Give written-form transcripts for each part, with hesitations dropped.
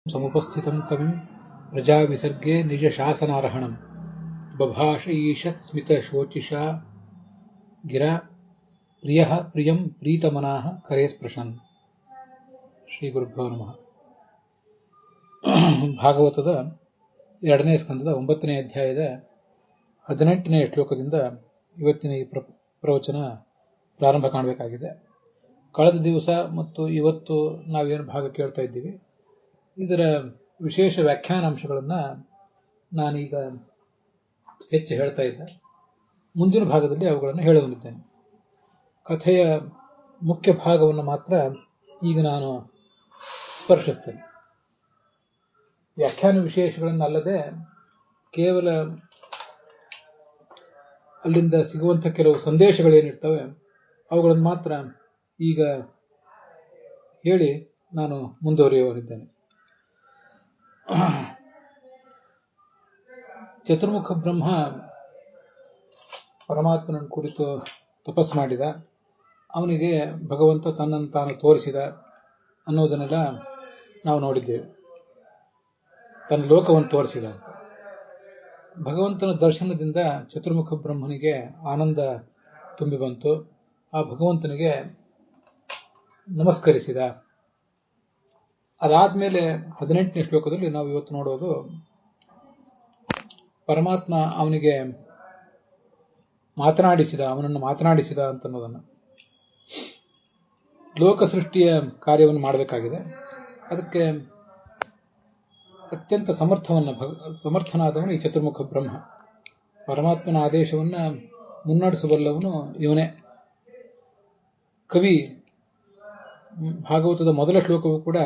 समुपस्थितं कविं प्रजाविसर्गे निजशासनार्हणं बभाष ईषत्स्मितशोचिषा गिरा प्रियः प्रियं प्रीतमनाः करे स्पृशन्. ಶ್ರೀ ಗುರುಭ್ಯೋ ನಮಃ. ಭಾಗವತದ 2ನೇ ಸ್ಕಂದದ 9ನೇ ಅಧ್ಯಾಯದ 18ನೇ ಶ್ಲೋಕದಿಂದ ಇವತ್ತಿನ ಈ ಪ್ರವಚನ ಪ್ರಾರಂಭ ಕಾಣಬೇಕಾಗಿದೆ. ಕಳೆದ ದಿವಸ ಮತ್ತು ಇವತ್ತು ನಾವೇನು ಭಾಗ ಕೇಳ್ತಾ ಇದ್ದೀವಿ, ಇದರ ವಿಶೇಷ ವ್ಯಾಖ್ಯಾನಾಂಶಗಳನ್ನು ನಾನೀಗ ಹೆಚ್ಚು ಹೇಳ್ತಾ ಇದ್ದೆ. ಮುಂದಿನ ಭಾಗದಲ್ಲಿ ಅವುಗಳನ್ನು ಹೇಳಲಿದ್ದೇನೆ. ಕಥೆಯ ಮುಖ್ಯ ಭಾಗವನ್ನು ಮಾತ್ರ ಈಗ ನಾನು ಸ್ಪರ್ಶಿಸ್ತೇನೆ. ವ್ಯಾಖ್ಯಾನ ವಿಶೇಷಗಳನ್ನಲ್ಲದೆ ಕೇವಲ ಅಲ್ಲಿಂದ ಸಿಗುವಂಥ ಕೆಲವು ಸಂದೇಶಗಳೇನಿರ್ತವೆ ಅವುಗಳನ್ನು ಮಾತ್ರ ಈಗ ಹೇಳಿ ನಾನು ಮುಂದುವರಿಯುವರಿದ್ದೇನೆ. ಚತುರ್ಮುಖ ಬ್ರಹ್ಮ ಪರಮಾತ್ಮನನ್ನು ಕುರಿತು ತಪಸ್ಸು ಮಾಡಿದ. ಅವನಿಗೆ ಭಗವಂತ ತನ್ನನ್ನು ತಾನು ತೋರಿಸಿದ ಅನ್ನೋದನ್ನೆಲ್ಲ ನಾವು ನೋಡಿದ್ದೇವೆ. ತನ್ನ ಲೋಕವನ್ನು ತೋರಿಸಿದ. ಭಗವಂತನ ದರ್ಶನದಿಂದ ಚತುರ್ಮುಖ ಬ್ರಹ್ಮನಿಗೆ ಆನಂದ ತುಂಬಿ ಬಂತು. ಆ ಭಗವಂತನಿಗೆ ನಮಸ್ಕರಿಸಿದ. ಅದಾದ್ಮೇಲೆ 18ನೇ ಶ್ಲೋಕದಲ್ಲಿ ನಾವು ಇವತ್ತು ನೋಡೋದು, ಪರಮಾತ್ಮ ಅವನಿಗೆ ಅವನನ್ನು ಮಾತನಾಡಿಸಿದ ಅಂತನ್ನೋದನ್ನು. ಲೋಕ ಸೃಷ್ಟಿಯ ಕಾರ್ಯವನ್ನು ಮಾಡಬೇಕಾಗಿದೆ. ಅದಕ್ಕೆ ಅತ್ಯಂತ ಸಮರ್ಥನಾದವನು ಈ ಚತುರ್ಮುಖ ಬ್ರಹ್ಮ. ಪರಮಾತ್ಮನ ಆದೇಶವನ್ನ ಮುನ್ನಡೆಸಬಲ್ಲವನು ಇವನೇ. ಕವಿ ಭಾಗವತದ ಮೊದಲ ಶ್ಲೋಕವೂ ಕೂಡ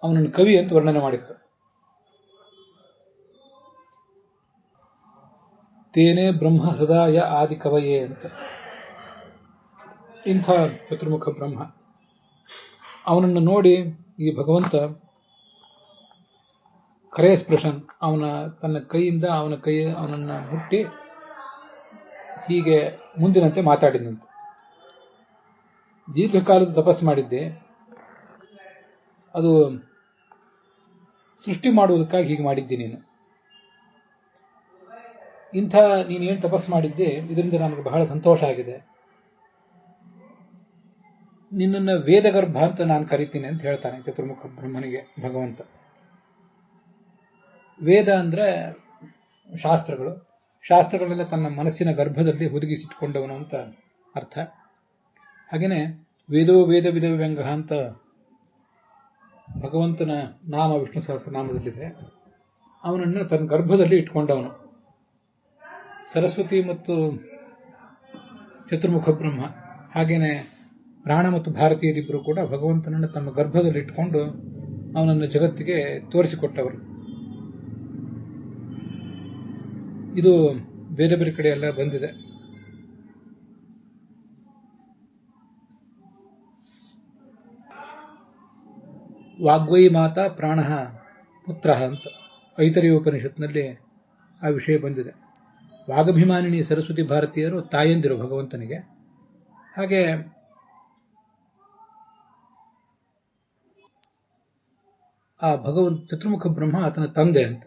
ಅವನನ್ನು ಕವಿ ಅಂತ ವರ್ಣನೆ ಮಾಡಿತ್ತು. ತೇನೇ ಬ್ರಹ್ಮ ಹೃದಯ ಆದಿ ಕವಯೇ ಅಂತ. ಇಂಥ ಚತುರ್ಮುಖ ಬ್ರಹ್ಮ. ಅವನನ್ನು ನೋಡಿ ಈ ಭಗವಂತ ಕರೆ ಸ್ಪೃಶನ್, ತನ್ನ ಕೈಯಿಂದ ಅವನನ್ನ ಮುಟ್ಟಿ ಹೀಗೆ ಮುಂದಿನಂತೆ ಮಾತಾಡಿದಂತೆ. ದೀರ್ಘಕಾಲದ ತಪಸ್ಸು ಮಾಡಿದ್ದೆ, ಅದು ಸೃಷ್ಟಿ ಮಾಡುವುದಕ್ಕಾಗಿ ಹೀಗೆ ಮಾಡಿದ್ದೆ. ನೀನೇನು ತಪಸ್ಸು ಮಾಡಿದ್ದೆ, ಇದರಿಂದ ನನಗೆ ಬಹಳ ಸಂತೋಷ ಆಗಿದೆ. ನಿನ್ನನ್ನು ವೇದಗರ್ಭ ಅಂತ ನಾನು ಕರಿತೀನಿ ಅಂತ ಹೇಳ್ತಾನೆ ಚತುರ್ಮುಖ ಬ್ರಹ್ಮನಿಗೆ ಭಗವಂತ. ವೇದ ಅಂದ್ರೆ ಶಾಸ್ತ್ರಗಳೆಲ್ಲ ತನ್ನ ಮನಸ್ಸಿನ ಗರ್ಭದಲ್ಲಿ ಹುದುಗಿಸಿಟ್ಟುಕೊಂಡವನು ಅಂತ ಅರ್ಥ. ಹಾಗೇನೆ ವೇದೋ ವೇದ ವಿಧ ವ್ಯಂಗ ಅಂತ ಭಗವಂತನ ನಾಮ ವಿಷ್ಣು ಸಹಸ್ರನಾಮದಲ್ಲಿದೆ. ಅವನನ್ನು ತನ್ನ ಗರ್ಭದಲ್ಲಿ ಇಟ್ಕೊಂಡವನು. ಸರಸ್ವತಿ ಮತ್ತು ಚತುರ್ಮುಖ ಬ್ರಹ್ಮ ಹಾಗೇನೆ ಪ್ರಾಣ ಮತ್ತು ಭಾರತೀಯರಿಬ್ಬರು ಕೂಡ ಭಗವಂತನನ್ನು ತಮ್ಮ ಗರ್ಭದಲ್ಲಿ ಇಟ್ಕೊಂಡು ಅವನನ್ನು ಜಗತ್ತಿಗೆ ತೋರಿಸಿಕೊಟ್ಟವರು. ಇದು ಬೇರೆ ಬೇರೆ ಕಡೆ ಎಲ್ಲ ಬಂದಿದೆ. ವಾಗ್ವೈ ಮಾತಾ ಪ್ರಾಣ ಪುತ್ರ ಅಂತ ಐತರೇಯ ಉಪನಿಷತ್ನಲ್ಲಿ ಆ ವಿಷಯ ಬಂದಿದೆ. ವಾಗಭಿಮಾನಿನಿ ಸರಸ್ವತಿ ಭಾರತೀಯರು ತಾಯಂದಿರು ಭಗವಂತನಿಗೆ. ಹಾಗೆ ಆ ಚತುರ್ಮುಖ ಬ್ರಹ್ಮ ಆತನ ತಂದೆ ಅಂತ.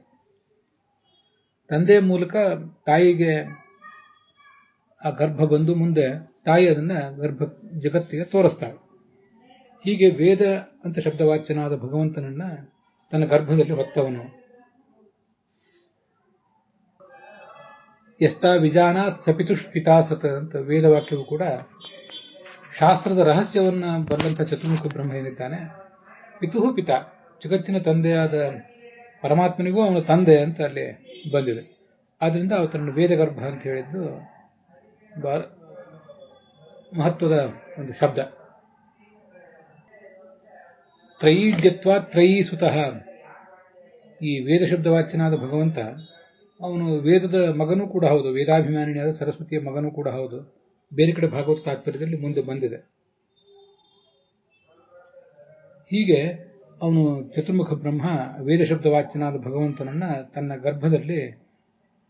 ತಂದೆಯ ಮೂಲಕ ತಾಯಿಗೆ ಆ ಗರ್ಭ ಬಂದು ಮುಂದೆ ತಾಯಿ ಅದನ್ನ ಜಗತ್ತಿಗೆ ತೋರಿಸ್ತಾಳೆ. ಹೀಗೆ ವೇದ ಅಂತ ಶಬ್ದವಾಚ್ಯನಾದ ಭಗವಂತನನ್ನ ತನ್ನ ಗರ್ಭದಲ್ಲಿ ಹೊತ್ತವನು. ಯಸ್ತಾ ವಿಜಾನಾತ್ ಸಪಿತುಷ್ಪಿತಾಸತ ಅಂತ ವೇದವಾಕ್ಯವು ಕೂಡ ಶಾಸ್ತ್ರದ ರಹಸ್ಯವನ್ನ ಬಲ್ಲಂಥ ಚತುರ್ಮುಖ ಬ್ರಹ್ಮ ಏನಿದ್ದಾನೆ, ಪಿತುಹು ಪಿತಾ, ಜಗತ್ತಿನ ತಂದೆಯಾದ ಪರಮಾತ್ಮನಿಗೂ ಅವನ ತಂದೆ ಅಂತ ಅಲ್ಲಿ ಬಂದಿದೆ. ಆದ್ರಿಂದ ಅವತನ್ನು ವೇದಗರ್ಭ ಅಂತ ಹೇಳಿದ್ದು ಮಹತ್ವದ ಒಂದು ಶಬ್ದ. ತ್ರಯೀಡ್ಯತ್ವ ತ್ರಯೀ ಸುತಃ. ಈ ವೇದ ಶಬ್ದವಾಚ್ಯನಾದ ಭಗವಂತ ಅವನು ವೇದದ ಮಗನೂ ಕೂಡ ಹೌದು, ವೇದಾಭಿಮಾನಿಯಾದ ಸರಸ್ವತಿಯ ಮಗನೂ ಕೂಡ ಹೌದು. ಬೇರೆ ಕಡೆ ಭಾಗವತ ತಾತ್ಪರ್ಯದಲ್ಲಿ ಮುಂದೆ ಬಂದಿದೆ. ಹೀಗೆ ಅವನು ಚತುರ್ಮುಖ ಬ್ರಹ್ಮ ವೇದ ಶಬ್ದವಾಚ್ಯನಾದ ಭಗವಂತನನ್ನ ತನ್ನ ಗರ್ಭದಲ್ಲಿ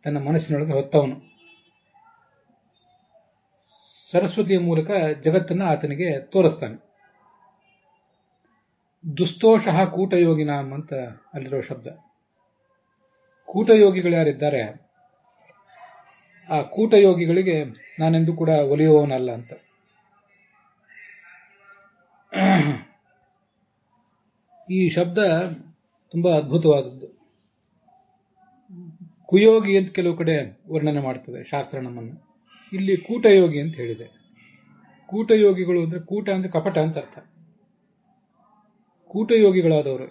ತನ್ನ ಮನಸ್ಸಿನೊಳಗೆ ಹೊತ್ತವನು. ಸರಸ್ವತಿಯ ಮೂಲಕ ಜಗತ್ತನ್ನು ಆತನಿಗೆ ತೋರಿಸ್ತಾನೆ. ದುಸ್ತೋಷಃ ಕೂಟಯೋಗಿನಾಂ ಅಂತ ಅಲ್ಲಿರೋ ಶಬ್ದ. ಕೂಟಯೋಗಿಗಳು ಯಾರಿದ್ದಾರೆ, ಆ ಕೂಟಯೋಗಿಗಳಿಗೆ ನಾನೆಂದೂ ಕೂಡ ಒಲಿಯುವವನಲ್ಲ ಅಂತ. ಈ ಶಬ್ದ ತುಂಬಾ ಅದ್ಭುತವಾದದ್ದು. ಕುಯೋಗಿ ಅಂತ ಕೆಲವು ಕಡೆ ವರ್ಣನೆ ಮಾಡ್ತದೆ ಶಾಸ್ತ್ರ ನಮ್ಮನ್ನು. ಇಲ್ಲಿ ಕೂಟಯೋಗಿ ಅಂತ ಹೇಳಿದೆ. ಕೂಟಯೋಗಿಗಳು ಅಂದ್ರೆ ಕೂಟ ಅಂದ್ರೆ ಕಪಟ ಅಂತ ಅರ್ಥ. ಕೂಟಯೋಗಿಗಳಾದವರು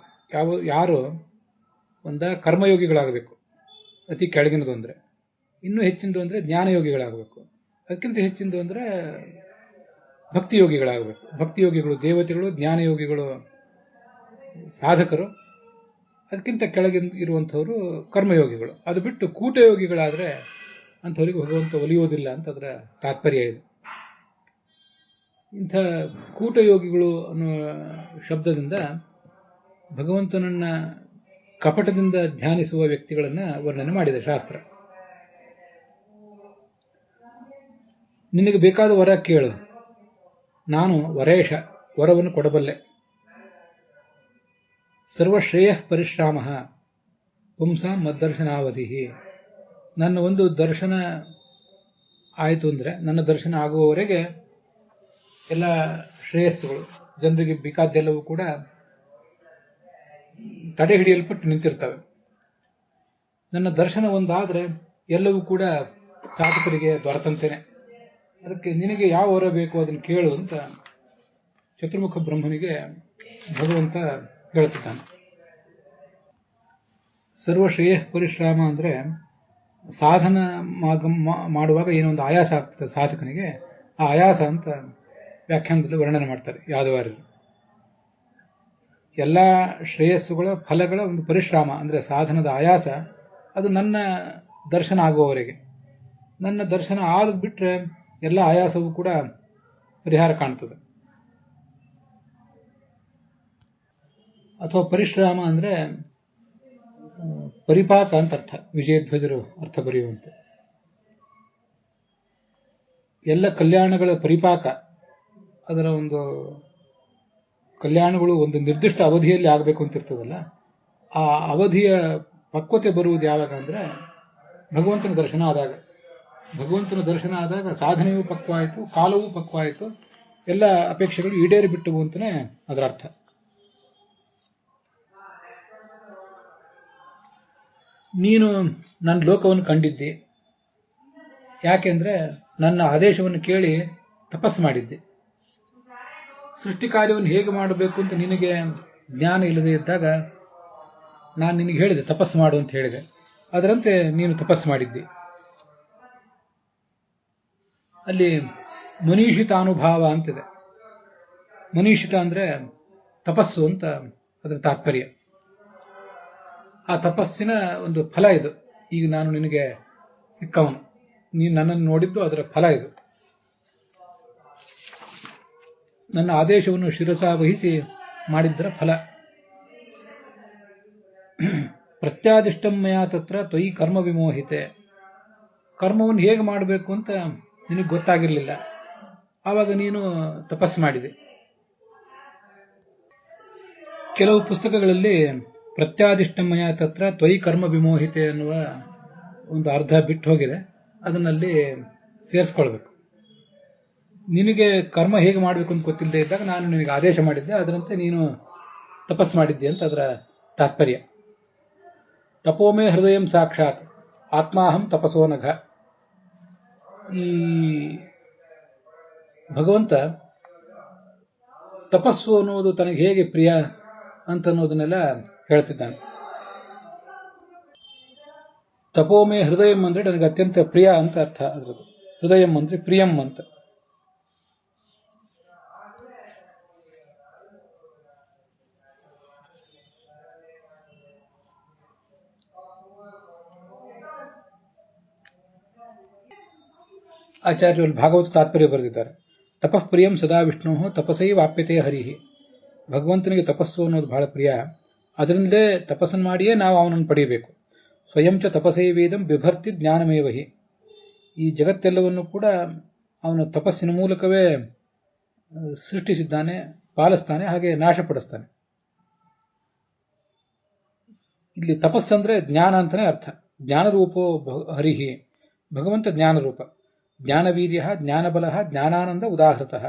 ಯಾರು ಒಂದ ಕರ್ಮಯೋಗಿಗಳಾಗಬೇಕು, ಅತಿ ಕೆಳಗಿನದು ಅಂದ್ರೆ. ಇನ್ನೂ ಹೆಚ್ಚಿನದು ಅಂದ್ರೆ ಜ್ಞಾನಯೋಗಿಗಳಾಗಬೇಕು. ಅದಕ್ಕಿಂತ ಹೆಚ್ಚಿನದು ಅಂದ್ರೆ ಭಕ್ತಿಯೋಗಿಗಳಾಗಬೇಕು. ಭಕ್ತಿಯೋಗಿಗಳು ದೇವತೆಗಳು, ಜ್ಞಾನಯೋಗಿಗಳು ಸಾಧಕರು, ಅದಕ್ಕಿಂತ ಕೆಳಗೆ ಇರುವಂಥವರು ಕರ್ಮಯೋಗಿಗಳು. ಅದು ಬಿಟ್ಟು ಕೂಟಯೋಗಿಗಳಾದ್ರೆ ಅಂಥವರಿಗೆ ಭಗವಂತ ಒಲಿಯೋದಿಲ್ಲ ಅಂತ ಅದರ ತಾತ್ಪರ್ಯ ಇದೆ. ಇಂಥ ಕೂಟಯೋಗಿಗಳು ಅನ್ನೋ ಶಬ್ದದಿಂದ ಭಗವಂತನನ್ನ ಕಪಟದಿಂದ ಧ್ಯಾನಿಸುವ ವ್ಯಕ್ತಿಗಳನ್ನ ವರ್ಣನೆ ಮಾಡಿದೆ ಶಾಸ್ತ್ರ. ನಿನಗೆ ಬೇಕಾದ ವರ ಕೇಳು, ನಾನು ವರೇಶ, ವರವನ್ನು ಕೊಡಬಲ್ಲೆ. ಸರ್ವಶ್ರೇಯ ಪರಿಶ್ರಾಮ ಪುಂಸಾಂ ಮದ್ದರ್ಶನಾವಧಿ. ನನ್ನ ಒಂದು ದರ್ಶನ ಆಯಿತು ಅಂದ್ರೆ, ನನ್ನ ದರ್ಶನ ಆಗುವವರೆಗೆ ಎಲ್ಲ ಶ್ರೇಯಸ್ಸುಗಳು, ಜನರಿಗೆ ಬೇಕಾದ್ದೆಲ್ಲವೂ ಕೂಡ ತಡೆ ಹಿಡಿಯಲ್ಪಟ್ಟು ನಿಂತಿರ್ತವೆ. ನನ್ನ ದರ್ಶನ ಒಂದಾದ್ರೆ ಎಲ್ಲವೂ ಕೂಡ ಸಾಧಕರಿಗೆ ದೊರೆತಂತೇನೆ. ಅದಕ್ಕೆ ನಿನಗೆ ಯಾವ ವರ ಬೇಕು ಅದನ್ನು ಕೇಳು ಅಂತ ಚತುರ್ಮುಖ ಬ್ರಹ್ಮನಿಗೆ ಭಗವಂತ ಹೇಳ್ತಿದ್ದಾನೆ. ಸರ್ವಶ್ರೇಯ ಪರಿಶ್ರಾಮ ಅಂದ್ರೆ ಸಾಧನ ಮಾಡುವಾಗ ಏನೋ ಒಂದು ಆಯಾಸ ಆಗ್ತದೆ ಸಾಧಕನಿಗೆ, ಆ ಆಯಾಸ ಅಂತ ವ್ಯಾಖ್ಯಾನದಲ್ಲಿ ವರ್ಣನೆ ಮಾಡ್ತಾರೆ ಯಾದವಾರ್ಯರು. ಎಲ್ಲ ಶ್ರೇಯಸ್ಸುಗಳ ಫಲಗಳ ಒಂದು ಪರಿಶ್ರಮ ಅಂದ್ರೆ ಸಾಧನದ ಆಯಾಸ, ಅದು ನನ್ನ ದರ್ಶನ ಆಗುವವರೆಗೆ. ನನ್ನ ದರ್ಶನ ಆಗ ಬಿಟ್ರೆ ಎಲ್ಲ ಆಯಾಸವೂ ಕೂಡ ಪರಿಹಾರ ಕಾಣ್ತದೆ. ಅಥವಾ ಪರಿಶ್ರಮ ಅಂದ್ರೆ ಪರಿಪಾಕ ಅಂತ ಅರ್ಥ. ವಿಜಯಧ್ವಜರು ಅರ್ಥ ಬರೆಯುವಂತೆ ಎಲ್ಲ ಕಲ್ಯಾಣಗಳ ಪರಿಪಾಕ, ಅದರ ಒಂದು ಕಲ್ಯಾಣಗಳು ಒಂದು ನಿರ್ದಿಷ್ಟ ಅವಧಿಯಲ್ಲಿ ಆಗಬೇಕು ಅಂತ ಇರ್ತದಲ್ಲ, ಆ ಅವಧಿಯ ಪಕ್ವತೆ ಬರುವುದು ಯಾವಾಗ ಅಂದ್ರೆ ಭಗವಂತನ ದರ್ಶನ ಆದಾಗ. ಭಗವಂತನ ದರ್ಶನ ಆದಾಗ ಸಾಧನೆಯೂ ಪಕ್ವ ಆಯಿತು, ಕಾಲವೂ ಪಕ್ವ ಆಯಿತು, ಎಲ್ಲ ಅಪೇಕ್ಷೆಗಳು ಈಡೇರಿ ಬಿಟ್ಟವು ಅಂತಾನೆ ಅದರ ಅರ್ಥ. ನೀನು ನನ್ನ ಲೋಕವನ್ನು ಕಂಡಿದ್ದಿ, ಯಾಕೆಂದ್ರೆ ನನ್ನ ಆದೇಶವನ್ನು ಕೇಳಿ ತಪಸ್ಸು ಮಾಡಿದ್ದೆ. ಸೃಷ್ಟಿ ಕಾರ್ಯವನ್ನು ಹೇಗೆ ಮಾಡಬೇಕು ಅಂತ ನಿನಗೆ ಜ್ಞಾನ ಇಲ್ಲದೆ ಇದ್ದಾಗ ನಾನು ನಿನಗೆ ಹೇಳಿದೆ ತಪಸ್ಸು ಮಾಡು ಅಂತ ಹೇಳಿದೆ. ಅದರಂತೆ ನೀನು ತಪಸ್ಸು ಮಾಡಿದ್ದಿ. ಅಲ್ಲಿ ಮನೀಷಿತಾನುಭಾವ ಅಂತಿದೆ. ಮನೀಷಿತ ಅಂದ್ರೆ ತಪಸ್ಸು ಅಂತ ಅದರ ತಾತ್ಪರ್ಯ. ಆ ತಪಸ್ಸಿನ ಒಂದು ಫಲ ಇದು. ಈಗ ನಾನು ನಿನಗೆ ಸಿಕ್ಕವನು, ನೀನು ನನ್ನನ್ನು ನೋಡಿದ್ದು ಅದರ ಫಲ ಇದು. ನನ್ನ ಆದೇಶವನ್ನು ಶಿರಸಾವಹಿಸಿ ಮಾಡಿದ್ದರ ಫಲ. ಪ್ರತ್ಯಾದಿಷ್ಟಮಯ ತತ್ರ ತ್ವಯಿ ಕರ್ಮ ವಿಮೋಹಿತೆ. ಕರ್ಮವನ್ನು ಹೇಗೆ ಮಾಡಬೇಕು ಅಂತ ನಿನಗೆ ಗೊತ್ತಾಗಿರಲಿಲ್ಲ, ಆವಾಗ ನೀನು ತಪಸ್ಸು ಮಾಡಿದೆ. ಕೆಲವು ಪುಸ್ತಕಗಳಲ್ಲಿ ಪ್ರತ್ಯಾದಿಷ್ಟಮಯ ತತ್ರ ತ್ವಯಿ ಕರ್ಮ ವಿಮೋಹಿತೆ ಅನ್ನುವ ಒಂದು ಅರ್ಧ ಬಿಟ್ಟು ಹೋಗಿದೆ, ಅದನ್ನಲ್ಲಿ ಸೇರಿಸ್ಕೊಳ್ಬೇಕು. ನಿನಗೆ ಕರ್ಮ ಹೇಗೆ ಮಾಡಬೇಕು ಅಂತ ಗೊತ್ತಿಲ್ಲದೆ ಇದ್ದಾಗ ನಾನು ನಿನಗೆ ಆದೇಶ ಮಾಡಿದ್ದೆ, ಅದರಂತೆ ನೀನು ತಪಸ್ಸು ಮಾಡಿದ್ದೆ ಅಂತ ಅದರ ತಾತ್ಪರ್ಯ. ತಪೋಮೇ ಹೃದಯಂ ಸಾಕ್ಷಾತ್ ಆತ್ಮಾಹಂ ತಪಸೋ ನಘ. ಈ ಭಗವಂತ ತಪಸ್ಸು ಅನ್ನುವುದು ತನಗೆ ಹೇಗೆ ಪ್ರಿಯ ಅಂತ ಅನ್ನೋದನ್ನೆಲ್ಲ ಹೇಳ್ತಿದ್ದಾನೆ. ತಪೋಮೇ ಹೃದಯಂ ಅಂದ್ರೆ ನನಗೆ ಅತ್ಯಂತ ಪ್ರಿಯ ಅಂತ ಅರ್ಥ. ಅದ್ರದ್ದು ಹೃದಯಂ ಅಂದ್ರೆ ಪ್ರಿಯಂ ಅಂತ. ಆಚಾರ್ಯರು ಭಾಗವತ ತಾತ್ಪರ್ಯ ಬರೆದಿದ್ದಾರೆ. ತಪಃ ಪ್ರಿಯಂ ಸದಾ ವಿಷ್ಣು ತಪಸೈ ವಾಪ್ಯತೆ ಹರಿಹಿ. ಭಗವಂತನಿಗೆ ತಪಸ್ಸು ಅನ್ನೋದು ಬಹಳ ಪ್ರಿಯ, ಅದರಿಂದಲೇ ತಪಸ್ಸನ್ನು ಮಾಡಿಯೇ ನಾವು ಅವನನ್ನು ಪಡೆಯಬೇಕು. ಸ್ವಯಂ ಚ ತಪಸೈ ವೇದಂ ಬಿಭರ್ತಿ ಜ್ಞಾನಮೇವಹಿ. ಈ ಜಗತ್ತೆಲ್ಲವನ್ನು ಕೂಡ ಅವನು ತಪಸ್ಸಿನ ಮೂಲಕವೇ ಸೃಷ್ಟಿಸಿದ್ದಾನೆ, ಪಾಲಿಸ್ತಾನೆ, ಹಾಗೆ ನಾಶಪಡಿಸ್ತಾನೆ. ಇಲ್ಲಿ ತಪಸ್ಸಂದ್ರೆ ಜ್ಞಾನ ಅಂತಾನೆ ಅರ್ಥ. ಜ್ಞಾನರೂಪೋ ಹರಿಹಿ, ಭಗವಂತ ಜ್ಞಾನರೂಪ. ಜ್ಞಾನವೀರ್ಯ ಜ್ಞಾನಬಲ ಜ್ಞಾನಾನಂದ ಉದಾಹೃತಃ.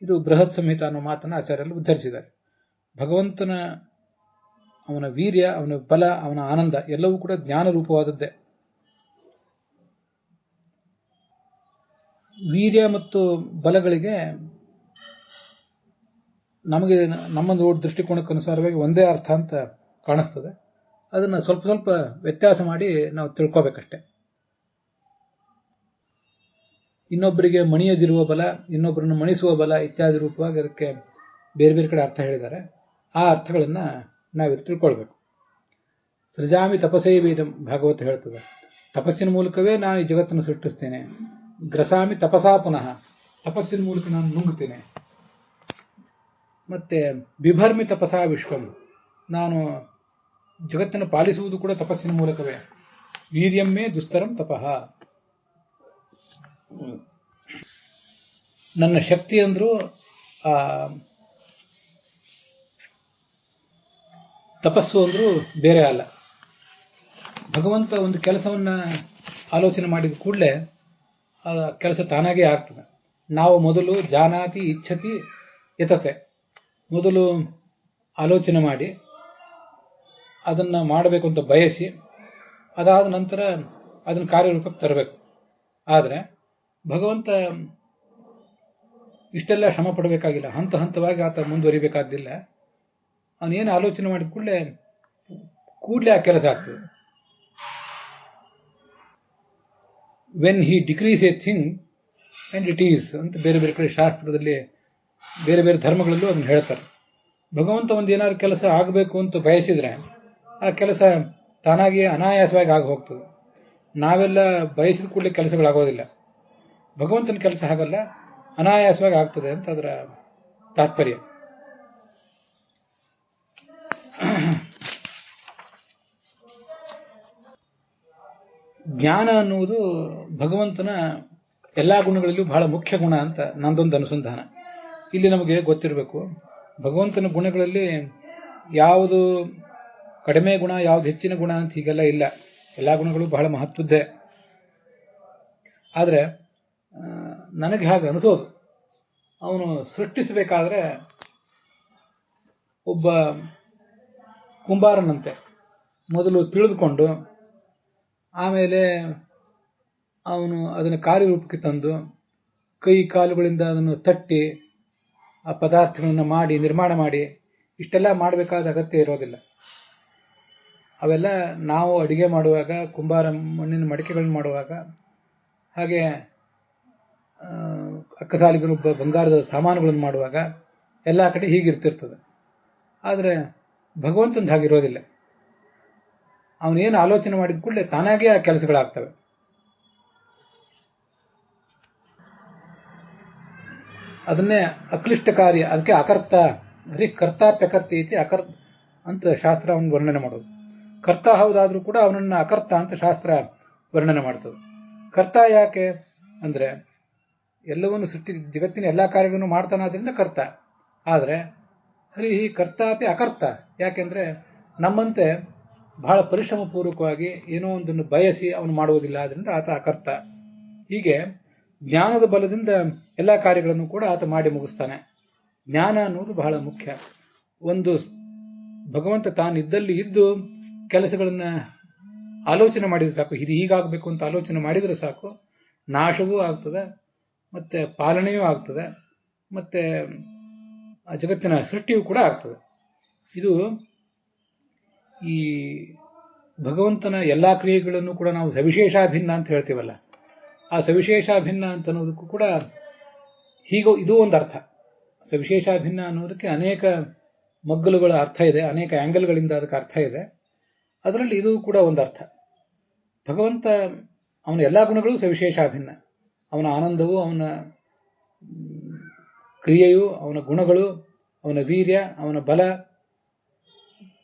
ಇದು ಬೃಹತ್ ಸಂಹಿತ ಅನ್ನೋ ಮಾತನ್ನು ಆಚಾರ್ಯರು ಉದ್ಧರಿಸಿದ್ದಾರೆ. ಭಗವಂತನ ಅವನ ವೀರ್ಯ, ಅವನ ಬಲ, ಅವನ ಆನಂದ ಎಲ್ಲವೂ ಕೂಡ ಜ್ಞಾನರೂಪವಾದದ್ದೇ. ವೀರ್ಯ ಮತ್ತು ಬಲಗಳಿಗೆ ನಮಗೆ ನಮ್ಮ ದೃಷ್ಟಿಕೋನಕ್ಕನುಸಾರವಾಗಿ ಒಂದೇ ಅರ್ಥ ಅಂತ ಕಾಣಿಸ್ತದೆ. ಅದನ್ನು ಸ್ವಲ್ಪ ಸ್ವಲ್ಪ ವ್ಯತ್ಯಾಸ ಮಾಡಿ ನಾವು ತಿಳ್ಕೋಬೇಕಷ್ಟೆ. ಇನ್ನೊಬ್ಬರಿಗೆ ಮಣಿಯದಿರುವ ಬಲ, ಇನ್ನೊಬ್ಬರನ್ನು ಮಣಿಸುವ ಬಲ ಇತ್ಯಾದಿ ರೂಪವಾಗಿ ಅದಕ್ಕೆ ಬೇರೆ ಬೇರೆ ಕಡೆ ಅರ್ಥ ಹೇಳಿದ್ದಾರೆ. ಆ ಅರ್ಥಗಳನ್ನು ನಾವಿಲ್ಲಿ ತಿಳ್ಕೊಳ್ಬೇಕು. ಸೃಜಾಮಿ ತಪಸೇ ವೇದಂ ಭಾಗವತ ಹೇಳ್ತದೆ. ತಪಸ್ಸಿನ ಮೂಲಕವೇ ನಾನು ಈ ಜಗತ್ತನ್ನು ಸೃಷ್ಟಿಸ್ತೇನೆ. ಗ್ರಸಾಮಿ ತಪಸಾ ಪುನಃ, ತಪಸ್ಸಿನ ಮೂಲಕ ನಾನು ನುಂಗುತ್ತೇನೆ. ಮತ್ತೆ ಬಿಭರ್ಮಿ ತಪಸಾ ವಿಶ್ವಂ, ನಾನು ಜಗತ್ತನ್ನು ಪಾಲಿಸುವುದು ಕೂಡ ತಪಸ್ಸಿನ ಮೂಲಕವೇ. ವೀರ್ಯಮ್ಮೇ ದುಸ್ತರಂ ತಪಃ, ನನ್ನ ಶಕ್ತಿ ಅಂದ್ರೂ ತಪಸ್ಸು ಅಂದ್ರೂ ಬೇರೆ ಅಲ್ಲ. ಭಗವಂತ ಒಂದು ಕೆಲಸವನ್ನ ಆಲೋಚನೆ ಮಾಡಿದ ಕೂಡಲೇ ಆ ಕೆಲಸ ತಾನಾಗೇ ಆಗ್ತದೆ. ನಾವು ಮೊದಲು ಜಾನಾತಿ ಇಚ್ಛತಿ ಯತತೆ, ಮೊದಲು ಆಲೋಚನೆ ಮಾಡಿ ಅದನ್ನು ಮಾಡಬೇಕು ಅಂತ ಬಯಸಿ ಅದಾದ ನಂತರ ಅದನ್ನು ಕಾರ್ಯರೂಪಕ್ಕೆ ತರಬೇಕು. ಆದರೆ ಭಗವಂತ ಇಷ್ಟೆಲ್ಲ ಶ್ರಮ ಪಡಬೇಕಾಗಿಲ್ಲ. ಹಂತ ಹಂತವಾಗಿ ಆತ ಮುಂದುವರಿಬೇಕಾದ್ದಿಲ್ಲ. ಅವನೇನು ಆಲೋಚನೆ ಮಾಡಿದ ಕೂಡಲೇ ಆ ಕೆಲಸ ಆಗ್ತದೆ. When he decrease A thing and it is ಅಂತ ಬೇರೆ ಬೇರೆ ಕಡೆ ಶಾಸ್ತ್ರದಲ್ಲಿ ಬೇರೆ ಬೇರೆ ಧರ್ಮಗಳಲ್ಲೂ ಅದನ್ನು ಹೇಳ್ತಾರೆ. ಭಗವಂತ ಒಂದು ಏನಾದ್ರು ಕೆಲಸ ಆಗಬೇಕು ಅಂತ ಬಯಸಿದ್ರೆ ಆ ಕೆಲಸ ತಾನಾಗಿ ಅನಾಯಾಸವಾಗಿ ಆಗಿ ಹೋಗ್ತದೆ. ನಾವೆಲ್ಲ ಬಯಸಿದ ಕೂಡಲೇ ಕೆಲಸಗಳಾಗೋದಿಲ್ಲ. ಭಗವಂತನ ಕೆಲಸ ಹಾಗಲ್ಲ, ಅನಾಯಾಸವಾಗಿ ಆಗ್ತದೆ ಅಂತ ಅದರ ತಾತ್ಪರ್ಯ. ಜ್ಞಾನ ಅನ್ನುವುದು ಭಗವಂತನ ಎಲ್ಲಾ ಗುಣಗಳಲ್ಲೂ ಬಹಳ ಮುಖ್ಯ ಗುಣ ಅಂತ ನಂದೊಂದು ಅನುಸಂಧಾನ. ಇಲ್ಲಿ ನಮಗೆ ಗೊತ್ತಿರಬೇಕು, ಭಗವಂತನ ಗುಣಗಳಲ್ಲಿ ಯಾವುದು ಕಡಿಮೆ ಗುಣ, ಯಾವುದು ಹೆಚ್ಚಿನ ಗುಣ ಅಂತ ಹೀಗೆಲ್ಲ ಇಲ್ಲ. ಎಲ್ಲಾ ಗುಣಗಳು ಬಹಳ ಮಹತ್ವದ್ದೇ. ಆದರೆ ನನಗೆ ಹಾಗೆ ಅನಿಸೋದು, ಅವನು ಸೃಷ್ಟಿಸಬೇಕಾದ್ರೆ ಒಬ್ಬ ಕುಂಬಾರನಂತೆ ಮೊದಲು ತಿಳಿದುಕೊಂಡು ಆಮೇಲೆ ಅವನು ಅದನ್ನು ಕಾರ್ಯರೂಪಕ್ಕೆ ತಂದು ಕೈ ಕಾಲುಗಳಿಂದ ಅದನ್ನು ತಟ್ಟಿ ಆ ಪದಾರ್ಥಗಳನ್ನು ಮಾಡಿ ನಿರ್ಮಾಣ ಮಾಡಿ ಇಷ್ಟೆಲ್ಲ ಮಾಡಬೇಕಾದ ಅಗತ್ಯ ಇರೋದಿಲ್ಲ. ಅವೆಲ್ಲ ನಾವು ಅಡಿಗೆ ಮಾಡುವಾಗ, ಕುಂಬಾರ ಮಣ್ಣಿನ ಮಡಿಕೆಗಳನ್ನು ಮಾಡುವಾಗ, ಹಾಗೆ ಅಕ್ಕಸಾಲಿಗರು ಬಂಗಾರದ ಸಾಮಾನುಗಳನ್ನು ಮಾಡುವಾಗ ಎಲ್ಲ ಕಡೆ ಹೀಗಿರ್ತಿರ್ತದೆ. ಆದರೆ ಭಗವಂತಂದು ಹಾಗಿರೋದಿಲ್ಲ. ಅವನೇನು ಆಲೋಚನೆ ಮಾಡಿದ ಕೂಡಲೇ ತಾನಾಗೇ ಆ ಕೆಲಸಗಳಾಗ್ತವೆ. ಅದನ್ನೇ ಅಕ್ಲಿಷ್ಟ ಕಾರ್ಯ, ಅದಕ್ಕೆ ಅಕರ್ತ, ಕರ್ತಾಪ್ಯಕರ್ತಿ ಐತಿ ಅಕರ್ತ ಅಂತ ಶಾಸ್ತ್ರ ಅವನು ವರ್ಣನೆ ಮಾಡೋದು. ಕರ್ತ ಹೌದಾದ್ರೂ ಕೂಡ ಅವನನ್ನ ಅಕರ್ತ ಅಂತ ಶಾಸ್ತ್ರ ವರ್ಣನೆ ಮಾಡ್ತದೆ. ಕರ್ತ ಯಾಕೆ ಅಂದ್ರೆ ಎಲ್ಲವನ್ನು ಸೃಷ್ಟಿ ಜಗತ್ತಿನ ಎಲ್ಲಾ ಕಾರ್ಯಗಳನ್ನು ಮಾಡ್ತಾನಾದ್ರಿಂದ ಕರ್ತ. ಆದರೆ ಹರಿ ಕರ್ತಾಪಿ ಅಕರ್ತ, ಯಾಕೆಂದ್ರೆ ನಮ್ಮಂತೆ ಬಹಳ ಪರಿಶ್ರಮ ಪೂರ್ವಕವಾಗಿ ಏನೋ ಒಂದನ್ನು ಬಯಸಿ ಅವನು ಮಾಡುವುದಿಲ್ಲ. ಆದ್ರಿಂದ ಆತ ಅಕರ್ತ. ಹೀಗೆ ಜ್ಞಾನದ ಬಲದಿಂದ ಎಲ್ಲಾ ಕಾರ್ಯಗಳನ್ನು ಕೂಡ ಆತ ಮಾಡಿ ಮುಗಿಸ್ತಾನೆ. ಜ್ಞಾನ ಅನ್ನೋದು ಬಹಳ ಮುಖ್ಯ. ಒಂದು ಭಗವಂತ ತಾನಿದ್ದಲ್ಲಿ ಇದ್ದು ಕೆಲಸಗಳನ್ನ ಆಲೋಚನೆ ಮಾಡಿದ್ರೆ ಸಾಕು, ಇದು ಹೀಗಾಗಬೇಕು ಅಂತ ಆಲೋಚನೆ ಮಾಡಿದ್ರೆ ಸಾಕು, ನಾಶವೂ ಆಗ್ತದೆ, ಮತ್ತೆ ಪಾಲನೆಯೂ ಆಗ್ತದೆ, ಮತ್ತೆ ಆ ಜಗತ್ತಿನ ಸೃಷ್ಟಿಯೂ ಕೂಡ ಆಗ್ತದೆ. ಇದು ಈ ಭಗವಂತನ ಎಲ್ಲಾ ಕ್ರಿಯೆಗಳನ್ನು ಕೂಡ ನಾವು ಸವಿಶೇಷಾಭಿನ್ನ ಅಂತ ಹೇಳ್ತೀವಲ್ಲ, ಆ ಸವಿಶೇಷಾಭಿನ್ನ ಅಂತ ಅನ್ನೋದಕ್ಕೂ ಕೂಡ ಹೀಗೋ ಇದು ಒಂದು ಅರ್ಥ. ಸವಿಶೇಷಾಭಿನ್ನ ಅನ್ನೋದಕ್ಕೆ ಅನೇಕ ಮಗ್ಗಲುಗಳ ಅರ್ಥ ಇದೆ, ಅನೇಕ ಆಂಗಲ್ಗಳಿಂದ ಅದಕ್ಕೆ ಅರ್ಥ ಇದೆ. ಅದರಲ್ಲಿ ಇದು ಕೂಡ ಒಂದು ಅರ್ಥ. ಭಗವಂತ ಅವನ ಎಲ್ಲಾ ಗುಣಗಳು ಸವಿಶೇಷಾಭಿನ್ನ. ಅವನ ಆನಂದವು, ಅವನ ಕ್ರಿಯೆಯು, ಅವನ ಗುಣಗಳು, ಅವನ ವೀರ್ಯ, ಅವನ ಬಲ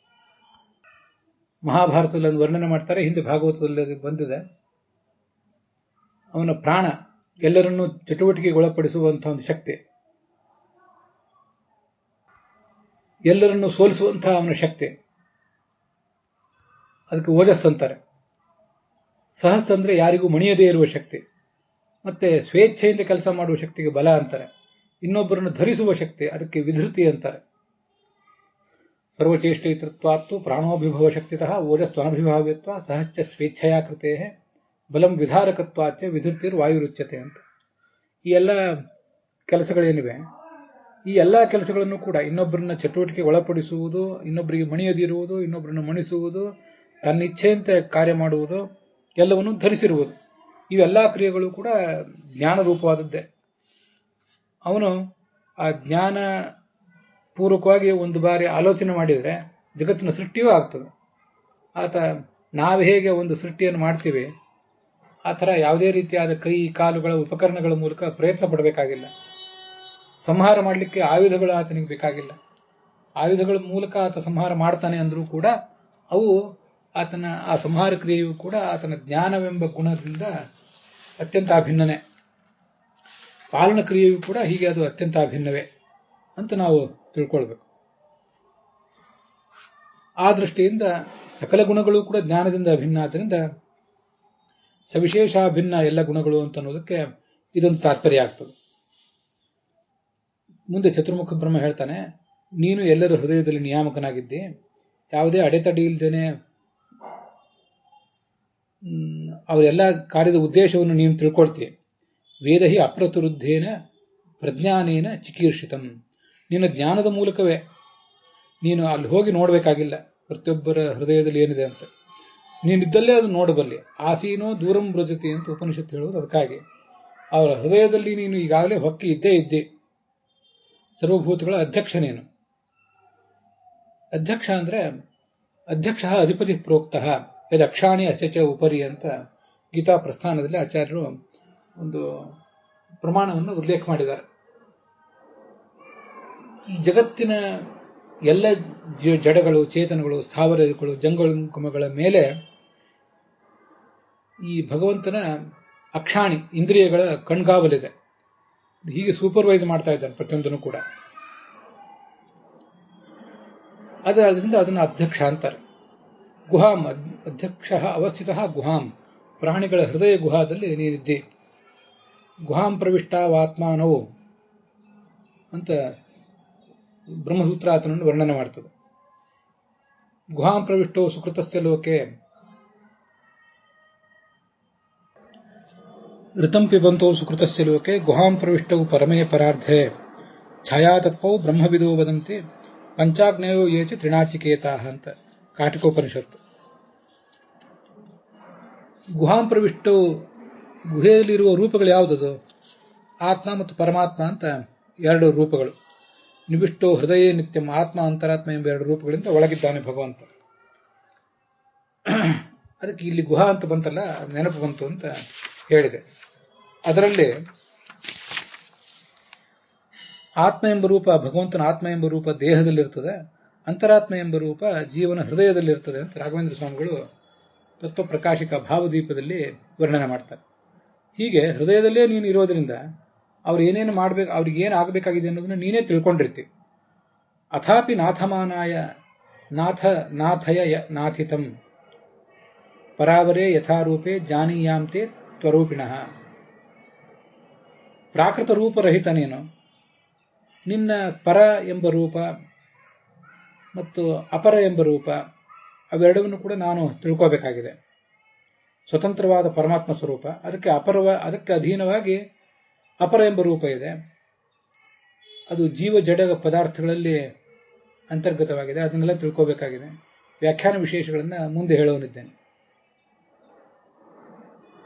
ಮಹಾಭಾರತದಲ್ಲಿ ವರ್ಣನೆ ಮಾಡ್ತಾರೆ, ಹಿಂದೆ ಭಾಗವತದಲ್ಲಿ ಬಂದಿದೆ. ಅವನ ಪ್ರಾಣ, ಎಲ್ಲರನ್ನೂ ಚಟುವಟಿಕೆಗೊಳಪಡಿಸುವಂತಹ ಒಂದು ಶಕ್ತಿ, ಎಲ್ಲರನ್ನೂ ಸೋಲಿಸುವಂತಹ ಅವನ ಶಕ್ತಿ. ಅದಕ್ಕೆ ಓಜಸ್ ಅಂತಾರೆ. ಸಹಸ್ ಅಂದ್ರೆ ಯಾರಿಗೂ ಮಣಿಯದೇ ಇರುವ ಶಕ್ತಿ. ಮತ್ತೆ ಸ್ವೇಚ್ಛೆಯಿಂದ ಕೆಲಸ ಮಾಡುವ ಶಕ್ತಿಗೆ ಬಲ ಅಂತಾರೆ. ಇನ್ನೊಬ್ಬರನ್ನು ಧರಿಸುವ ಶಕ್ತಿ, ಅದಕ್ಕೆ ವಿಧೃತಿ ಅಂತಾರೆ. ಸರ್ವಚೇಷ್ಟೈತೃತ್ವಾತ್ತು ಪ್ರಾಣೋಭಿಭವ ಶಕ್ತಿತಃ ಓಜಸ್ತ್ವನಭಿಭಾವ್ಯತ್ವ ಸಹಶ್ಚ ಸ್ವೇಚ್ಛೆಯ ಕೃತೇ ಬಲಂ ವಿಧಾರಕತ್ವಾಚ ವಿಧೃತಿರ್ ವಾಯುರುಚ್ಯತೆ ಅಂತ. ಈ ಎಲ್ಲ ಕೆಲಸಗಳೇನಿವೆ, ಈ ಎಲ್ಲ ಕೆಲಸಗಳನ್ನು ಕೂಡ ಇನ್ನೊಬ್ಬರನ್ನ ಚಟುವಟಿಕೆ ಒಳಪಡಿಸುವುದು, ಇನ್ನೊಬ್ಬರಿಗೆ ಮಣಿಯದಿರುವುದು, ಇನ್ನೊಬ್ಬರನ್ನು ಮಣಿಸುವುದು, ತನ್ನ ಇಚ್ಛೆಯಂತೆ ಕಾರ್ಯ ಮಾಡುವುದು, ಎಲ್ಲವನ್ನು ಧರಿಸಿರುವುದು, ಇವೆಲ್ಲ ಕ್ರಿಯೆಗಳು ಕೂಡ ಜ್ಞಾನ ರೂಪವಾದದ್ದೇ. ಅವನು ಆ ಜ್ಞಾನ ಪೂರ್ವಕವಾಗಿ ಒಂದು ಬಾರಿ ಆಲೋಚನೆ ಮಾಡಿದರೆ ಜಗತ್ತಿನ ಸೃಷ್ಟಿಯೂ ಆಗ್ತದೆ. ಆತ ನಾವು ಹೇಗೆ ಒಂದು ಸೃಷ್ಟಿಯನ್ನು ಮಾಡ್ತೀವಿ ಆ ಥರ ಯಾವುದೇ ರೀತಿಯಾದ ಕೈ ಕಾಲುಗಳ ಉಪಕರಣಗಳ ಮೂಲಕ ಪ್ರಯತ್ನ ಪಡಬೇಕಾಗಿಲ್ಲ. ಸಂಹಾರ ಮಾಡಲಿಕ್ಕೆ ಆಯುಧಗಳು ಆತನಿಗೆ ಬೇಕಾಗಿಲ್ಲ. ಆಯುಧಗಳ ಮೂಲಕ ಆತ ಸಂಹಾರ ಮಾಡ್ತಾನೆ ಅಂದರೂ ಕೂಡ ಅವು ಆತನ ಆ ಸಂಹಾರ ಕ್ರಿಯೆಯು ಕೂಡ ಆತನ ಜ್ಞಾನವೆಂಬ ಗುಣದಿಂದ ಅತ್ಯಂತ ಅಭಿನ್ನನೇ. ಪಾಲನ ಕ್ರಿಯೆಯು ಕೂಡ ಹೀಗೆ ಅದು ಅತ್ಯಂತ ಅಭಿನ್ನವೇ ಅಂತ ನಾವು ತಿಳ್ಕೊಳ್ಬೇಕು. ಆ ದೃಷ್ಟಿಯಿಂದ ಸಕಲ ಗುಣಗಳು ಕೂಡ ಜ್ಞಾನದಿಂದ ಅಭಿನ್ನ. ಆದ್ದರಿಂದ ಸವಿಶೇಷ ಭಿನ್ನ ಎಲ್ಲ ಗುಣಗಳು ಅಂತ ಅನ್ನೋದಕ್ಕೆ ಇದೊಂದು ತಾತ್ಪರ್ಯ ಆಗ್ತದೆ. ಮುಂದೆ ಚತುರ್ಮುಖ ಬ್ರಹ್ಮ ಹೇಳ್ತಾನೆ, ನೀನು ಎಲ್ಲರ ಹೃದಯದಲ್ಲಿ ನಿಯಾಮಕನಾಗಿದ್ದಿ, ಯಾವುದೇ ಅಡೆತಡೆ ಇಲ್ಲದೇನೆ ಅವರೆಲ್ಲ ಕಾರ್ಯದ ಉದ್ದೇಶವನ್ನು ನೀನು ತಿಳ್ಕೊಳ್ತೀಯ. ವೇದ ಹಿ ಅಪ್ರತಿರುದ್ಧೇನ ಪ್ರಜ್ಞಾನೇನ ಚಿಕೀರ್ಷಿತಂ. ನಿನ್ನ ಜ್ಞಾನದ ಮೂಲಕವೇ ನೀನು ಅಲ್ಲಿ ಹೋಗಿ ನೋಡಬೇಕಾಗಿಲ್ಲ ಪ್ರತಿಯೊಬ್ಬರ ಹೃದಯದಲ್ಲಿ ಏನಿದೆ ಅಂತ. ನೀನಿದ್ದಲ್ಲೇ ಅದು ನೋಡಬಲ್ಲೆ. ಆಸೀನೋ ದೂರಂ ವ್ರಜತಿ ಅಂತ ಉಪನಿಷತ್ತು ಹೇಳುವುದು ಅದಕ್ಕಾಗಿ. ಅವರ ಹೃದಯದಲ್ಲಿ ನೀನು ಈಗಾಗಲೇ ಹೊಕ್ಕಿ ಇದ್ದೇ ಇದ್ದೆ. ಸರ್ವಭೂತಗಳ ಅಧ್ಯಕ್ಷ ನೀನು. ಅಧ್ಯಕ್ಷ ಅಂದ್ರೆ ಅಧ್ಯಕ್ಷ ಅಧಿಪತಿ ಪ್ರೋಕ್ತಃ ಯದಕ್ಷಾಣಿ ಅಸ್ಯಚ ಉಪರಿ ಅಂತ ಗೀತಾ ಪ್ರಸ್ಥಾನದಲ್ಲಿ ಆಚಾರ್ಯರು ಒಂದು ಪ್ರಮಾಣವನ್ನು ಉಲ್ಲೇಖ ಮಾಡಿದ್ದಾರೆ. ಈ ಜಗತ್ತಿನ ಎಲ್ಲ ಜಡಗಳು, ಚೇತನಗಳು, ಸ್ಥಾವರಗಳು, ಜಂಗಮಗಳ ಮೇಲೆ ಈ ಭಗವಂತನ ಅಕ್ಷಾಣಿ ಇಂದ್ರಿಯಗಳ ಕಣ್ಗಾವಲಿದೆ. ಹೀಗೆ ಸೂಪರ್ವೈಸ್ ಮಾಡ್ತಾ ಇದ್ದಾನೆ ಪ್ರತಿಯೊಂದನ್ನು ಕೂಡ. ಅದರಿಂದ ಅದನ್ನು ಅಧ್ಯಕ್ಷ ಅಂತಾರೆ. ಗುಹಾಂ ಅಧ್ಯಕ್ಷ ಅವಸ್ಥಿತ ಗುಹಾಂ, ಪ್ರಾಣಿಗಳ ಹೃದಯ ಗುಹಾದಲ್ಲಿ ನೀನಿದ್ದಿ. ಗುಹಾಂ ಪ್ರವಿಷ್ಟಾವಾತ್ಮಾನವು ಅಂತ ಬ್ರಹ್ಮಸೂತ್ರ ಆತನನ್ನು ವರ್ಣನೆ ಮಾಡ್ತದೆ. ಗುಹಾಂ ಪ್ರವಿಷ್ಟೋ ಸುಕೃತಸ್ಯ ಲೋಕೆ ಋತಂ ಪಿಬಂತೋ ಸುಕೃತಸ್ಯ ಲೋಕೆ ಗುಹಾಂ ಪ್ರವಿಷ್ಟವು ಪರಮೇ ಪರಾರ್ಧೆ ಛಾಯಾತತ್ವವು ಬ್ರಹ್ಮವಿದೋ ವದಂತಿ ಪಂಚಾಗ್ನೇಯೋ ಯೇಚ ತ್ರಿನಾಚಿಕೇತಾಹ ಅಂತ ಕಾಟಿಕೋಪನಿಷತ್ತು. ಗುಹಾಂ ಪ್ರವಿಷ್ಟವು, ಗುಹೆಯಲ್ಲಿರುವ ರೂಪಗಳು ಯಾವುದದು? ಆತ್ಮ ಮತ್ತು ಪರಮಾತ್ಮ ಅಂತ ಎರಡು ರೂಪಗಳು. ನಿವಿಷ್ಟೋ ಹೃದಯ ನಿತ್ಯಂ, ಆತ್ಮ ಅಂತರಾತ್ಮ ಎಂಬ ಎರಡು ರೂಪಗಳಿಂದ ಒಳಗಿದ್ದಾನೆ ಭಗವಂತ. ಅದಕ್ಕೆ ಇಲ್ಲಿ ಗುಹಾ ಅಂತ ಬಂತಲ್ಲ, ನೆನಪು ಬಂತು ಅಂತ ಹೇಳಿದೆ. ಅದರಲ್ಲಿ ಆತ್ಮ ಎಂಬ ರೂಪ, ಭಗವಂತನ ಆತ್ಮ ಎಂಬ ರೂಪ ದೇಹದಲ್ಲಿರ್ತದೆ, ಅಂತರಾತ್ಮ ಎಂಬ ರೂಪ ಜೀವನ ಹೃದಯದಲ್ಲಿರ್ತದೆ ಅಂತ ರಾಘವೇಂದ್ರ ಸ್ವಾಮಿಗಳು ತತ್ವ ಪ್ರಕಾಶಿಕ ಭಾವದೀಪದಲ್ಲಿ ವರ್ಣನೆ ಮಾಡ್ತಾರೆ. ಹೀಗೆ ಹೃದಯದಲ್ಲೇ ನೀನು ಇರೋದ್ರಿಂದ ಅವ್ರು ಏನೇನು ಮಾಡ್ಬೇಕು, ಅವ್ರಿಗೆ ಏನು ಆಗಬೇಕಾಗಿದೆ ಅನ್ನೋದನ್ನ ನೀನೇ ತಿಳ್ಕೊಂಡಿರ್ತೀವಿ. ಅಥಾಪಿ ನಾಥಮಾನಾಯ ನಾಥಯ ನಾಥಿತಂ ಪರಾವರೇ ಯಥಾರೂಪೇ ಜಾನೀಯಾಂತೆ ತ್ವರೂಪಿಣಃ. ಪ್ರಾಕೃತ ರೂಪರಹಿತ ನೀನು, ನಿನ್ನ ಪರ ಎಂಬ ರೂಪ ಮತ್ತು ಅಪರ ಎಂಬ ರೂಪ ಅವೆರಡವನ್ನು ಕೂಡ ನಾನು ತಿಳ್ಕೋಬೇಕಾಗಿದೆ. ಸ್ವತಂತ್ರವಾದ ಪರಮಾತ್ಮ ಸ್ವರೂಪ, ಅದಕ್ಕೆ ಅಧೀನವಾಗಿ ಅಪರ ಎಂಬ ರೂಪ ಇದೆ. ಅದು ಜೀವ ಜಡ ಪದಾರ್ಥಗಳಲ್ಲಿ ಅಂತರ್ಗತವಾಗಿದೆ. ಅದನ್ನೆಲ್ಲ ತಿಳ್ಕೋಬೇಕಾಗಿದೆ. ವ್ಯಾಖ್ಯಾನ ವಿಶೇಷಗಳನ್ನು ಮುಂದೆ ಹೇಳೋನಿದ್ದೇನೆ.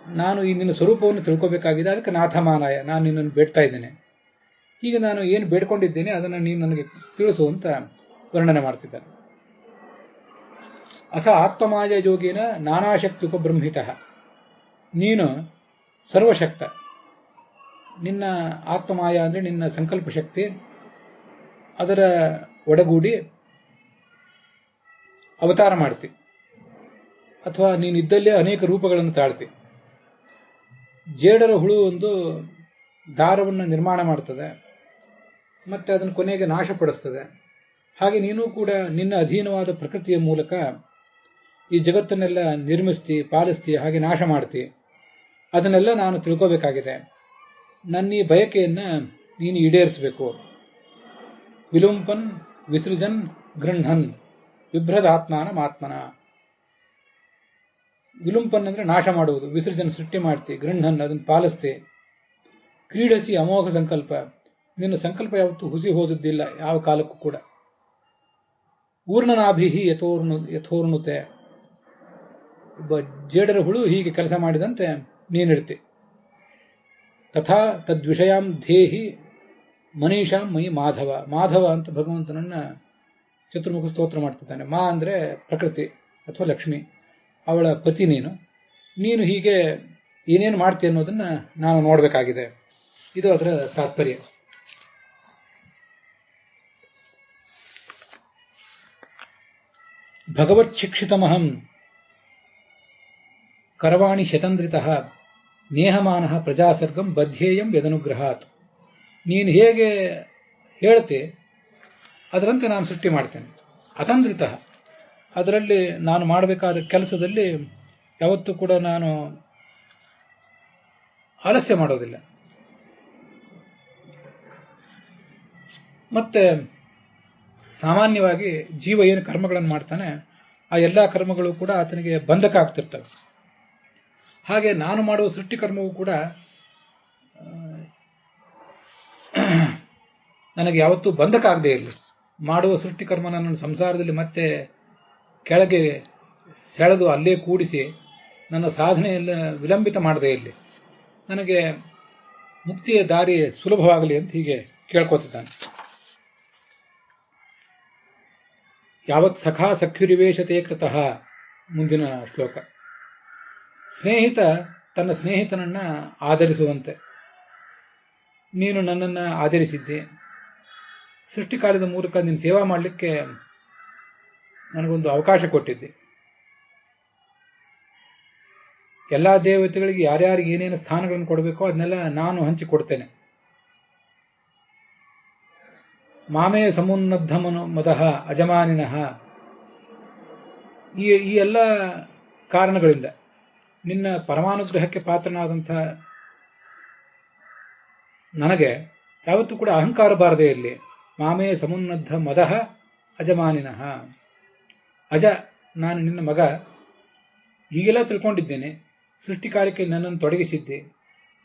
ನಾನು ಈ ನಿನ್ನ ಸ್ವರೂಪವನ್ನು ತಿಳ್ಕೋಬೇಕಾಗಿದೆ. ಅದಕ್ಕೆ ನಾಥಮಾನಾಯ, ನಾನು ನಿನ್ನನ್ನು ಬೇಡ್ತಾ ಇದ್ದೇನೆ. ಈಗ ನಾನು ಏನು ಬೇಡ್ಕೊಂಡಿದ್ದೇನೆ ಅದನ್ನು ನೀನು ನನಗೆ ತಿಳಿಸು ಅಂತ ವರ್ಣನೆ ಮಾಡ್ತಿದ್ದಾನೆ. ಅಥ ಆತ್ಮಮಾಯ ಯೋಗಿನ ನಾನಾಶಕ್ತಿ ಉಪಬ್ರಹ್ಮಿತ. ನೀನು ಸರ್ವಶಕ್ತ. ನಿನ್ನ ಆತ್ಮಮಾಯ ಅಂದರೆ ನಿನ್ನ ಸಂಕಲ್ಪ ಶಕ್ತಿ, ಅದರ ಒಡಗೂಡಿ ಅವತಾರ ಮಾಡ್ತಿ, ಅಥವಾ ನೀನಿದ್ದಲ್ಲೇ ಅನೇಕ ರೂಪಗಳನ್ನು ತಾಳ್ತಿ. ಜೇಡರ ಹುಳು ಒಂದು ದಾರವನ್ನು ನಿರ್ಮಾಣ ಮಾಡ್ತದೆ, ಮತ್ತೆ ಅದನ್ನು ಕೊನೆಗೆ ನಾಶಪಡಿಸ್ತದೆ. ಹಾಗೆ ನೀನು ಕೂಡ ನಿನ್ನ ಅಧೀನವಾದ ಪ್ರಕೃತಿಯ ಮೂಲಕ ಈ ಜಗತ್ತನ್ನೆಲ್ಲ ನಿರ್ಮಿಸ್ತಿ, ಪಾಲಿಸ್ತಿ, ಹಾಗೆ ನಾಶ ಮಾಡ್ತಿ, ಅದನ್ನೆಲ್ಲ ನಾನು ತಿಳ್ಕೋಬೇಕಾಗಿದೆ. ನನ್ನ ಈ ಬಯಕೆಯನ್ನ ನೀನು ಈಡೇರಿಸಬೇಕು. ವಿಲುಂಪನ್ ವಿಸೃಜನ್ ಗೃಹನ್ ವಿಭ್ರದಾತ್ಮಾನ ಆತ್ಮನ. ವಿಲುಂಪನ್ ಅಂದ್ರೆ ನಾಶ ಮಾಡುವುದು, ವಿಸರ್ಜನ್ ಸೃಷ್ಟಿ ಮಾಡ್ತಿ, ಗೃಹನ್ ಅದನ್ನು ಪಾಲಿಸ್ತಿ, ಕ್ರೀಡಸಿ ಅಮೋಘ ಸಂಕಲ್ಪ, ನಿನ್ನ ಸಂಕಲ್ಪ ಯಾವತ್ತೂ ಹುಸಿ ಹೋದದ್ದಿಲ್ಲ ಯಾವ ಕಾಲಕ್ಕೂ ಕೂಡ. ಊರ್ಣನಾಭಿಹಿ ಯಥೋರ್ಣುತೆ, ಒಬ್ಬ ಜೇಡರ ಹುಳು ಹೀಗೆ ಕೆಲಸ ಮಾಡಿದಂತೆ ನೀನಿಡ್ತಿ. ತಥಾ ತದ್ವಿಷಯಾಂ ಧೇಹಿ ಮನೀಷಾಂ ಮೈ ಮಾಧವ. ಮಾಧವ ಅಂತ ಭಗವಂತನನ್ನ ಚತುರ್ಮುಖ ಸ್ತೋತ್ರ ಮಾಡ್ತಿದ್ದಾನೆ. ಮಾ ಅಂದ್ರೆ ಪ್ರಕೃತಿ ಅಥವಾ ಲಕ್ಷ್ಮಿ, ಅವಳ ಪತಿ ನೀನು ಹೀಗೆ ಏನೇನು ಮಾಡ್ತಿ ಅನ್ನೋದನ್ನ ನಾನು ನೋಡಬೇಕಾಗಿದೆ. ಇದು ಅದರ ತಾತ್ಪರ್ಯ. ಭಗವತ್ ಶಿಕ್ಷಿತಮಹಂ ಕರವಾಣಿ ಶತಂದ್ರಿತಃ ನೇಹಮಾನಃ ಪ್ರಜಾಸರ್ಗಂ ಬಧ್ಯೇಯಂ ಯದನುಗ್ರಹಾತ್. ನೀನು ಹೇಗೆ ಹೇಳ್ತೆ ಅದರಂತೆ ನಾನು ಸೃಷ್ಟಿ ಮಾಡ್ತೇನೆ. ಅತಂದ್ರಿತಃ, ಅದರಲ್ಲಿ ನಾನು ಮಾಡಬೇಕಾದ ಕೆಲಸದಲ್ಲಿ ಯಾವತ್ತೂ ಕೂಡ ನಾನು ಆಲಸ್ಯ ಮಾಡೋದಿಲ್ಲ. ಮತ್ತೆ ಸಾಮಾನ್ಯವಾಗಿ ಜೀವ ಏನು ಕರ್ಮಗಳನ್ನು ಮಾಡ್ತಾನೆ ಆ ಎಲ್ಲಾ ಕರ್ಮಗಳು ಕೂಡ ಆತನಿಗೆ ಬಂಧಕ ಆಗ್ತಿರ್ತವೆ. ಹಾಗೆ ನಾನು ಮಾಡುವ ಸೃಷ್ಟಿ ಕರ್ಮವೂ ಕೂಡ ನನಗೆ ಯಾವತ್ತೂ ಬಂಧಕ ಆಗದೆ ಇರಲಿ. ಮಾಡುವ ಸೃಷ್ಟಿ ಕರ್ಮ ನನ್ನ ಸಂಸಾರದಲ್ಲಿ ಮತ್ತೆ ಕೆಳಗೆ ಸೆಳೆದು ಅಲ್ಲೇ ಕೂಡಿಸಿ ನನ್ನ ಸಾಧನೆಯಲ್ಲ ವಿಳಂಬಿತ ಮಾಡದೇ ಇರಲಿ. ನನಗೆ ಮುಕ್ತಿಯ ದಾರಿ ಸುಲಭವಾಗಲಿ ಅಂತ ಹೀಗೆ ಕೇಳ್ಕೊತಿದ್ದಾನೆ. ಯಾವತ್ ಸಖಾ ಸಖ್ಯುರಿವೇಶತೆ ಕೃತಃ. ಮುಂದಿನ ಶ್ಲೋಕ. ಸ್ನೇಹಿತ ತನ್ನ ಸ್ನೇಹಿತನನ್ನ ಆಧರಿಸುವಂತೆ ನೀನು ನನ್ನನ್ನ ಆಧರಿಸಿದ್ದೆ. ಸೃಷ್ಟಿಕಾರ್ಯದ ಮೂಲಕ ನಿನ್ನ ಸೇವಾ ಮಾಡಲಿಕ್ಕೆ ನನಗೊಂದು ಅವಕಾಶ ಕೊಟ್ಟಿದ್ದೆ. ಎಲ್ಲಾ ದೇವತೆಗಳಿಗೆ ಯಾರ್ಯಾರಿಗೆ ಏನೇನು ಸ್ಥಾನಗಳನ್ನು ಕೊಡಬೇಕೋ ಅದನ್ನೆಲ್ಲ ನಾನು ಹಂಚಿಕೊಡ್ತೇನೆ. ಮಾಮೇ ಸಮುನ್ನದ್ಧ ಮದಃ ಅಜಮಾನಿನಃ. ಈ ಎಲ್ಲ ಕಾರಣಗಳಿಂದ ನಿನ್ನ ಪರಮಾನುಗ್ರಹಕ್ಕೆ ಪಾತ್ರನಾದಂಥ ನನಗೆ ಯಾವತ್ತೂ ಕೂಡ ಅಹಂಕಾರ ಬಾರದೇ ಇರಲಿ. ಮಾಮೇ ಸಮುನ್ನದ್ಧ ಮದಃ ಅಜಮಾನಿನಃ. ಅಜ, ನಾನು ನಿನ್ನ ಮಗ, ಹೀಗೆಲ್ಲ ತಿಳ್ಕೊಂಡಿದ್ದೇನೆ. ಸೃಷ್ಟಿ ಕಾರ್ಯಕ್ಕೆ ನನ್ನನ್ನು ತೊಡಗಿಸಿದ್ದೆ.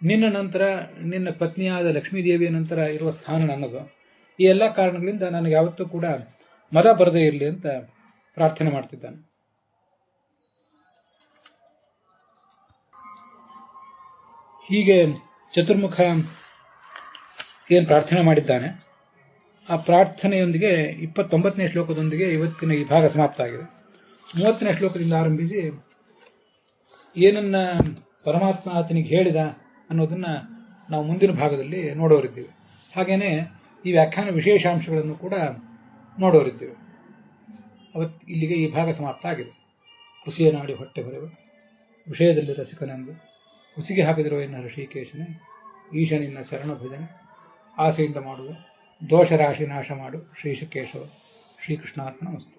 ನಿನ್ನ ನಂತರ ನಿನ್ನ ಪತ್ನಿಯಾದ ಲಕ್ಷ್ಮೀದೇವಿಯ ನಂತರ ಇರುವ ಸ್ಥಾನ ನನ್ನದು. ಈ ಎಲ್ಲ ಕಾರಣಗಳಿಂದ ನನಗೆ ಯಾವತ್ತೂ ಕೂಡ ಮದ ಬರದೇ ಇರಲಿ ಅಂತ ಪ್ರಾರ್ಥನೆ ಮಾಡ್ತಿದ್ದಾನೆ. ಹೀಗೆ ಚತುರ್ಮುಖ ಏನು ಪ್ರಾರ್ಥನೆ ಮಾಡಿದ್ದಾನೆ ಆ ಪ್ರಾರ್ಥನೆಯೊಂದಿಗೆ 29ನೇ ಶ್ಲೋಕದೊಂದಿಗೆ ಇವತ್ತಿನ ಈ ಭಾಗ ಸಮಾಪ್ತ ಆಗಿದೆ. 30ನೇ ಶ್ಲೋಕದಿಂದ ಆರಂಭಿಸಿ ಏನನ್ನ ಪರಮಾತ್ಮ ಆತನಿಗೆ ಹೇಳಿದ ಅನ್ನೋದನ್ನ ನಾವು ಮುಂದಿನ ಭಾಗದಲ್ಲಿ ನೋಡೋರಿದ್ದೀವಿ. ಹಾಗೇನೆ ಈ ವ್ಯಾಖ್ಯಾನ ವಿಶೇಷಾಂಶಗಳನ್ನು ಕೂಡ ನೋಡೋರಿದ್ದೀವಿ. ಇಲ್ಲಿಗೆ ಈ ಭಾಗ ಸಮಾಪ್ತ ಆಗಿದೆ. ಕುಸಿಯ ನಾಡಿ ಹೊಟ್ಟೆ ಹೊರೆವ ವಿಷಯದಲ್ಲಿ ರಸಿಕನೆಂದು ಕುಸಿಗೆ ಹಾಕಿದಿರುವ ಎನ್ನ ಋಷಿಕೇಶನೇ, ಈಶ ನಿನ್ನ ಚರಣ ಭಜನೆ ಆಸೆಯಿಂದ ಮಾಡುವ ದೋಷ ರಾಶಿ ನಾಶ ಮಾಡು ಶ್ರೀಶಕೇಶವ. ಶ್ರೀಕೃಷ್ಣಾರ್ಪಣ ವಸ್ತು.